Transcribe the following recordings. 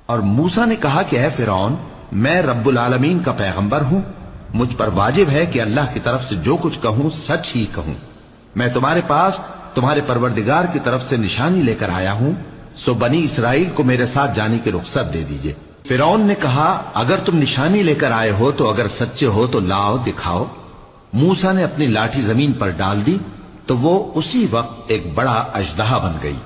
اور موسیٰ نے کہا کہ اے فرعون، میں رب العالمین کا پیغمبر ہوں، مجھ پر واجب ہے کہ اللہ کی طرف سے جو کچھ کہوں سچ ہی کہوں۔ میں تمہارے پاس تمہارے پروردگار کی طرف سے نشانی لے کر آیا ہوں، سو بنی اسرائیل کو میرے ساتھ جانے کی رخصت دے دیجئے۔ فرعون نے کہا اگر تم نشانی لے کر آئے ہو تو اگر سچے ہو تو لاؤ دکھاؤ۔ موسیٰ نے اپنی لاٹھی زمین پر ڈال دی تو وہ اسی وقت ایک بڑا اژدہا بن گئی،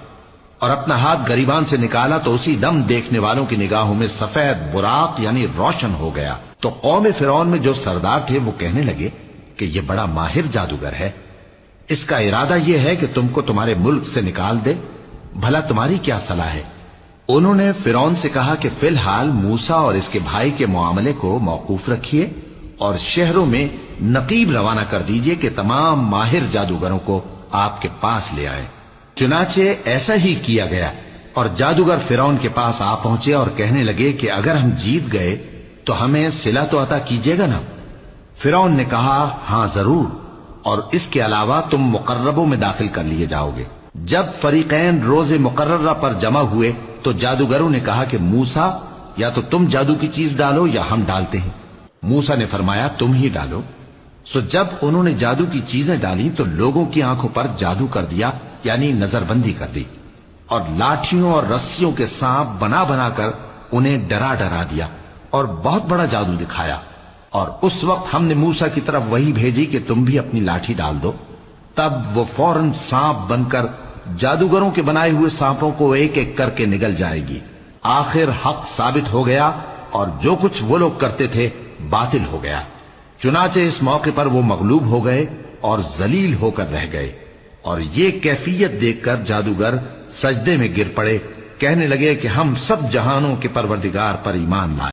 اور اپنا ہاتھ گریبان سے نکالا تو اسی دم دیکھنے والوں کی نگاہوں میں سفید براق یعنی روشن ہو گیا۔ تو قوم فرعون میں جو سردار تھے وہ کہنے لگے کہ یہ بڑا ماہر جادوگر ہے، اس کا ارادہ یہ ہے کہ تم کو تمہارے ملک سے نکال دے، بھلا تمہاری کیا صلاح ہے؟ انہوں نے فرعون سے کہا کہ فی الحال موسیٰ اور اس کے بھائی کے معاملے کو موقوف رکھیے اور شہروں میں نقیب روانہ کر دیجئے کہ تمام ماہر جادوگروں کو آپ کے پاس لے آئے۔ چنانچہ ایسا ہی کیا گیا، اور جادوگر فرعون کے پاس آ پہنچے اور کہنے لگے کہ اگر ہم جیت گئے تو ہمیں صلہ تو عطا کیجیے گا نا؟ فرعون نے کہا ہاں ضرور، اور اس کے علاوہ تم مقربوں میں داخل کر لیے جاؤ گے۔ جب فریقین روز مقررہ پر جمع ہوئے تو جادوگروں نے کہا کہ موسیٰ یا تو تم جادو کی چیز ڈالو یا ہم ڈالتے ہیں۔ موسیٰ نے فرمایا تم ہی ڈالو۔ سو جب انہوں نے جادو کی چیزیں ڈالی تو لوگوں کی آنکھوں پر جادو کر دیا، یعنی نظر بندی کر دی، اور لاٹھیوں اور رسیوں کے سانپ بنا بنا کر انہیں ڈرا ڈرا دیا اور بہت بڑا جادو دکھایا۔ اور اس وقت ہم نے موسیٰ کی طرف وحی بھیجی کہ تم بھی اپنی لاٹھی ڈال دو، تب وہ فوراً سانپ بن کر جادوگروں کے بنائے ہوئے سانپوں کو ایک ایک کر کے نگل جائے گی۔ آخر حق ثابت ہو گیا اور جو کچھ وہ لوگ کرتے تھے باطل ہو گیا۔ چنانچہ اس موقع پر وہ مغلوب ہو گئے اور ذلیل ہو کر رہ گئے، اور یہ کیفیت دیکھ کر جادوگر سجدے میں گر پڑے، کہنے لگے کہ ہم سب جہانوں کے پروردگار پر ایمان لائے۔